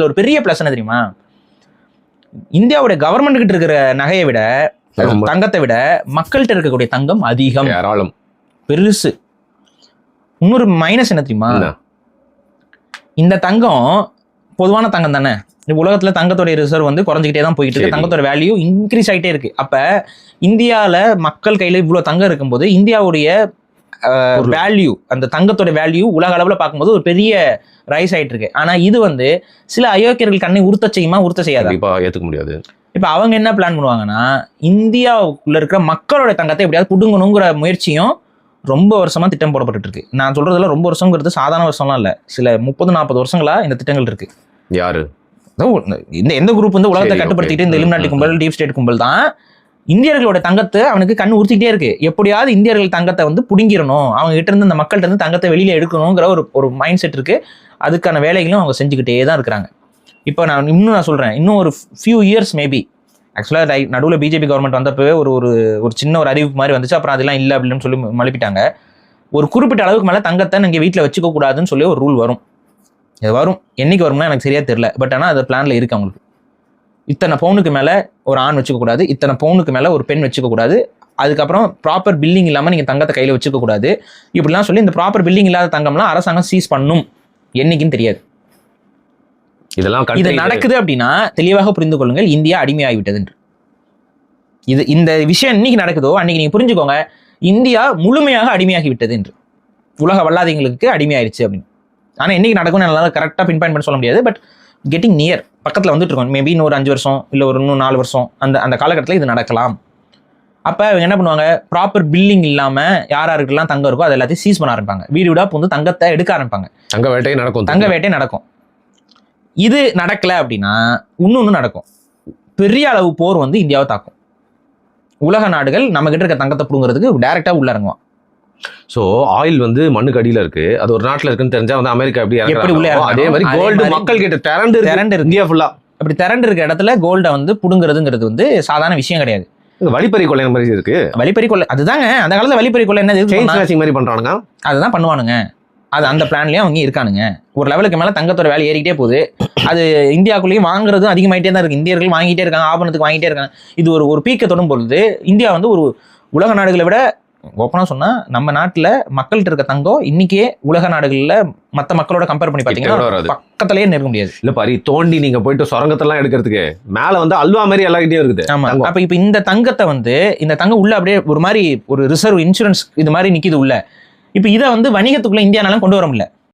ஒரு பெரிய பிளஸ் என்ன தெரியுமா, இந்தியாவுடைய கவர்மெண்ட் கிட்ட இருக்கிற நகையை விட தங்கத்தை விட மக்கள்கிட்ட இருக்கக்கூடிய தங்கம் அதிகம், ஏராளம், பெருசு. இன்னொரு மைனஸ் என்ன தெரியுமா, இந்த தங்கம் பொதுவான தங்கம் தானே, உலகத்துல தங்கத்தோட ரிசர்வ் வந்து குறைஞ்சிக்கிட்டே தான் போயிட்டு இருக்கு, தங்கத்தோட வேல்யூ இன்க்ரீஸ் ஆகிட்டே இருக்கு. அப்ப இந்தியால மக்கள் கையில இவ்வளவு தங்கம் இருக்கும்போது இந்தியாவுடைய வேல்யூ, அந்த தங்கத்தோட வேல்யூ உலக அளவுல பார்க்கும்போது ஒரு பெரிய ரைஸ் ஆயிட்டு இருக்கு. ஆனா இது வந்து சில அயோக்கியர்கள் கண்ணை உறுத்த செய்யுமா, உறுத்த செய்யாது, ஏத்துக்க முடியாது. இப்ப அவங்க என்ன பிளான் பண்ணுவாங்கன்னா, இந்தியாவுக்குள்ள இருக்கிற மக்களோட தங்கத்தை எப்படியாவது புடுங்கணுங்கிற முயற்சியும் ரொம்ப வருஷமா திட்டம் போடப்பட்டு இருக்கு. நான் சொல்றதுல ரொம்ப வருஷங்கிறது சாதாரண வருஷம்லாம் இல்ல, சில 30-40 வருஷங்களா இந்த திட்டங்கள் இருக்கு. யாரு எந்த குரூப் வந்து உலகத்தை கட்டுப்படுத்திட்டு இந்த இலுமினாட்டி கும்பல், டீப் ஸ்டேட் கும்பல் தான் இந்தியர்களோட தங்கத்தை அவனுக்கு கண்ணு உறுத்திக்கிட்டே இருக்கு. எப்படியாவது இந்தியர்கள் தங்கத்தை வந்து புடுங்கிடணும், அவங்க கிட்ட இருந்து இந்த மக்கள்கிட்ட இருந்து தங்கத்தை வெளியில எடுக்கணுங்கிற ஒரு மைண்ட் செட் இருக்கு. அதுக்கான வேலைகளும் அவங்க செஞ்சுக்கிட்டே தான் இருக்கிறாங்க. இப்போ நான் சொல்றேன், இன்னும் ஒரு ஃபியூ இயர்ஸ் மேபி, ஆக்சுவலாக நடுவில் பிஜேபி கவர்மெண்ட் வந்தப்பவே ஒரு சின்ன ஒரு அறிவிப்பு மாதிரி வந்துச்சு. அப்புறம் அதெல்லாம் இல்லை அப்படின்னு சொல்லி மழுப்பிட்டாங்க. ஒரு குறிப்பிட்ட அளவுக்கு மேலே தங்கத்தை நீங்கள் வீட்டில் வச்சுக்க கூடாதுன்னு சொல்லி ஒரு ரூல் வரும். இது வரும், என்னைக்கு வரும்னா எனக்கு சரியா தெரியல. பட் ஆனால் அது பிளான்ல இருக்கு அவங்களுக்கு. இத்தனை பவுனுக்கு மேலே ஒரு ஆண் வச்சுக்க கூடாது, இத்தனை பவுனுக்கு மேலே ஒரு பெண் வச்சுக்க கூடாது, அதுக்கப்புறம் ப்ராப்பர் பில்லிங் இல்லாமல் நீங்கள் தங்கத்தை கையில் வச்சுக்க கூடாது, இப்படிலாம் சொல்லி இந்த ப்ராப்பர் பில்லிங் இல்லாத தங்கம்லாம் அரசாங்கம் சீஸ் பண்ணும். என்னைக்குன்னு தெரியாது. இது நடக்குது அப்படின்னா தெளிவாக புரிந்து கொள்ளுங்கள், இந்தியா அடிமையாகிவிட்டது என்று. இந்த விஷயம் இன்னைக்கு நடக்குதோ அன்னைக்கு நீங்க புரிஞ்சுக்கோங்க, இந்தியா முழுமையாக அடிமையாகி விட்டது என்று, உலக வல்லாதிகளுக்கு அடிமையாயிருச்சு அப்படின்னு. ஆனா என்னைக்கு நடக்கும்னு என்னால கரெக்டா பின் பாயிண்ட் பண்ண சொல்ல முடியாது. பட் கெட்டிங் நியர், பக்கத்துல வந்துட்டு இருக்கோம். மேபி இன்னும் ஒரு 5 வருஷம் இல்ல ஒரு இன்னும் 4 வருஷம் அந்த காலகட்டத்தில் இது நடக்கலாம். அப்ப அவங்க என்ன பண்ணுவாங்க, ப்ராப்பர் பில்லிங் இல்லாம யாருக்கெல்லாம் தங்கம் இருக்கோ அது எல்லாத்தையும் சீஸ் பண்ண ஆரம்பிப்பாங்க. வீடு வீடா வந்து தங்கத்தை எடுக்க ஆரம்பிப்பாங்க. தங்க வேட்டை நடக்கும். இது நடக்கல அப்படின்னா இன்னொன்னு நடக்கும், பெரிய அளவு போர் வந்து இந்தியாவை தாக்கும். உலக நாடுகள் நம்ம கிட்ட இருக்க தங்கத்தை புடுங்கிறதுக்கு டைரக்டா உள்ள இறங்குவான். சோ ஆயில் வந்து மண்ணுக்கு அடியில இருக்கு, அது ஒரு நாட்டுல இருக்குன்னு தெரிஞ்சா வந்து அமெரிக்கா எப்படி உள்ள, அதே மாதிரி கோல்டு மக்கள் கிட்ட திரண்டு இந்தியா ஃபுல்லா அப்படி திரண்டு இருக்க இடத்துல கோல்டை வந்து புடுங்கிறதுங்கிறது வந்து சாதாரண விஷயம் கிடையாது. வழிப்பறி கொள்ளை மாதிரி இருக்கு. வழிப்பறி கொள்ளை அதுதாங்க அந்த காலத்துல வழிப்பறி கொள்ளை என்னது மாதிரி பண்றானுங்க, அதுதான் பண்ணுவானுங்க. அது அந்த பிளான்லயே அவங்க இருக்கானுங்க. ஒரு லெவலுக்கு மேல தங்கத்தோட வேலை ஏறிக்கிட்டே போகுது. அது இந்தியாவுக்குள்ளேயும் வாங்குறதும் அதிகமாயிட்டே தான் இருக்கு. இந்தியர்கள் வாங்கிட்டே இருக்காங்க, ஆபரணத்துக்கு வாங்கிட்டே இருக்காங்க. இது ஒரு பீக்கை தொடும் பொழுது இந்தியா வந்து ஒரு உலக நாடுகளை விட ஓப்பனா சொன்னா நம்ம நாட்டுல மக்கள்கிட்ட இருக்க தங்கம் இன்னைக்கே உலக நாடுகள்ல மத்த மக்களோட கம்பேர் பண்ணி பாத்தீங்கன்னா பக்கத்திலேயே நெருங்க முடியாது. இல்ல பாரி தோண்டி நீங்க போயிட்டு சொரங்கத்தெல்லாம் எடுக்கிறதுக்கு மேல வந்து அல்வா மாதிரி எல்லாகிட்டே இருக்குது. ஆமா, அப்ப இப்ப இந்த தங்கத்தை வந்து இந்த தங்கம் உள்ள அப்படியே ஒரு மாதிரி ஒரு ரிசர்வ் இன்சூரன்ஸ் இது மாதிரி நிக்குது உள்ள. இப்ப இதை வந்து வணிகத்துக்குள்ள இந்தியானால கொண்டு வர முடியல.